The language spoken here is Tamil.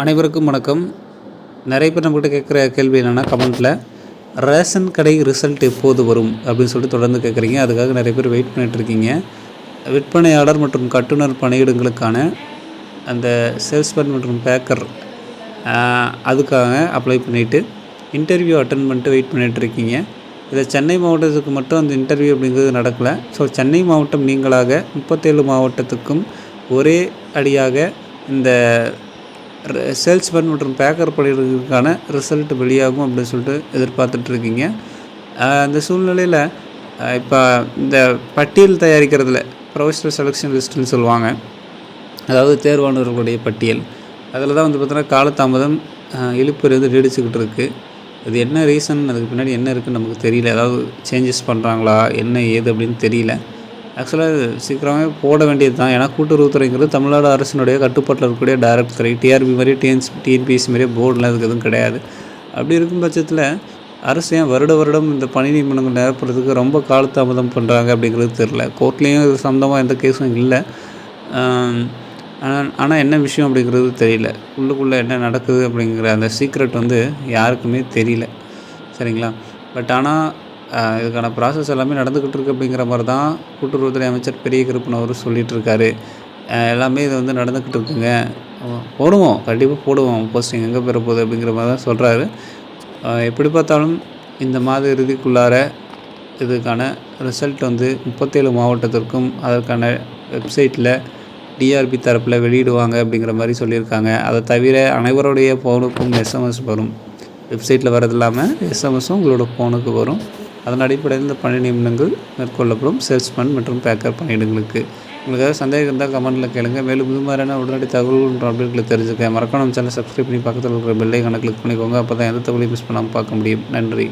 அனைவருக்கும் வணக்கம். நிறைய பேர் நம்மகிட்ட கேட்குற கேள்வி என்னென்னா கமெண்ட்டில் ரேஷன் கடை ரிசல்ட் எப்போது வரும் அப்படின்னு சொல்லிட்டு தொடர்ந்து கேட்குறீங்க. அதுக்காக நிறைய பேர் வெயிட் பண்ணிகிட்ருக்கீங்க. விற்பனையாளர் மற்றும் கட்டுனர் பணியிடங்களுக்கான அந்த சேல்ஸ்மேன் மற்றும் பேக்கர் அதுக்காக அப்ளை பண்ணிவிட்டு இன்டர்வியூ அட்டன் பண்ணிட்டு வெயிட் பண்ணிகிட்ருக்கீங்க. இதில் சென்னை மாவட்டத்துக்கு மட்டும் அந்த இன்டர்வியூ அப்படிங்கிறது நடக்கலை. ஸோ சென்னை மாவட்டம் நீங்களாக 37 மாவட்டத்துக்கும் ஒரே அடியாக இந்த சேல்ஸ்மேன் மற்றும் பேக்கர் பணியிடங்களுக்கான ரிசல்ட் வெளியாகும் அப்படின்னு சொல்லிட்டு எதிர்பார்த்துட்ருக்கீங்க. அந்த சூழ்நிலையில் இப்போ இந்த பட்டியல் தயாரிக்கிறதுல ப்ரொஃபஷனல் செலெக்ஷன் லிஸ்ட்டுன்னு சொல்லுவாங்க, அதாவது தேர்வானவர்களுடைய பட்டியல், அதில் தான் வந்து பார்த்தோன்னா காலதாமதம் இழுப்பு நீடிச்சுக்கிட்டு இருக்குது. அது என்ன ரீசன், அதுக்கு பின்னாடி என்ன இருக்குதுன்னு நமக்கு தெரியல. அதாவது சேஞ்சஸ் பண்ணுறாங்களா என்ன ஏது அப்படின்னு தெரியல. ஆக்சுவலாக சீக்கிரமே போட வேண்டியது தான். ஏன்னா கூட்டுறவுத்துறைங்கிறது தமிழ்நாடு அரசினுடைய கட்டுப்பாட்டில் இருக்கக்கூடிய டைரக்ட் துறை. டிஆர்பி மாதிரியே டிஎன்பிஎஸ்சி மாதிரியே போர்டெலாம் அதுக்கு எதுவும் கிடையாது. அப்படி இருக்கும் பட்சத்தில் அரசு ஏன் வருடம் இந்த பணி நியமனங்கள் நிரப்புறதுக்கு ரொம்ப காலதாமதம் பண்ணுறாங்க அப்படிங்கிறது தெரில. கோர்ட்லேயும் இது சம்மந்தமாக எந்த கேஸும் இல்லை. ஆனால் என்ன விஷயம் அப்படிங்கிறது தெரியல. உள்ளுக்குள்ளே என்ன நடக்குது அப்படிங்கிற அந்த சீக்ரெட் வந்து யாருக்குமே தெரியல. சரிங்களா? பட் ஆனால் இதுக்கான ப்ராசஸ் எல்லாமே நடந்துக்கிட்டு இருக்குது அப்படிங்கிற மாதிரி தான் கூட்டுறவுத்துறை அமைச்சர் பெரிய கருப்பன் அவர் சொல்லிகிட்ருக்காரு. எல்லாமே இது வந்து நடந்துக்கிட்டு இருக்குங்க, போடுவோம், கண்டிப்பாக போடுவோம், போஸ்டிங் எங்கே பெற போகுது அப்படிங்கிற மாதிரி தான் சொல்கிறாரு. எப்படி பார்த்தாலும் இந்த மாத இறுதிக்குள்ளார இதுக்கான ரிசல்ட் வந்து 37 மாவட்டத்திற்கும் அதற்கான வெப்சைட்டில் டிஆர்பி தரப்பில் வெளியிடுவாங்க அப்படிங்கிற மாதிரி சொல்லியிருக்காங்க. அதை தவிர அனைவருடைய ஃபோனுக்கும் எஸ்எம்எஸ் வரும். வெப்சைட்டில் வரது இல்லாமல் எஸ்எம்எஸும் உங்களோட ஃபோனுக்கு வரும். அதன் அடிப்படையில் இந்த பணி நியமனங்கள் மேற்கொள்ளப்படும் சேல்ஸ்மேன் மற்றும் பேக்கர் பணியிடங்களுக்கு. உங்களுக்கு ஏதாவது சந்தேகம் இருந்தால் கமெண்ட்டில் கேளுங்க. மேலும் இது மாதிரியான உடனடி தகவல்கள் மற்றும் அப்டேட்களை தெரிஞ்சுக்க மறக்காம சேனல் சப்ஸ்கிரைப் பண்ணி பக்கத்தில் இருக்கிற பெல் ஐகானை கிளிக் பண்ணிக்கோங்க. அப்போ தான் எந்த தகவலையும் மிஸ் பண்ணாமல் பார்க்க முடியும். நன்றி.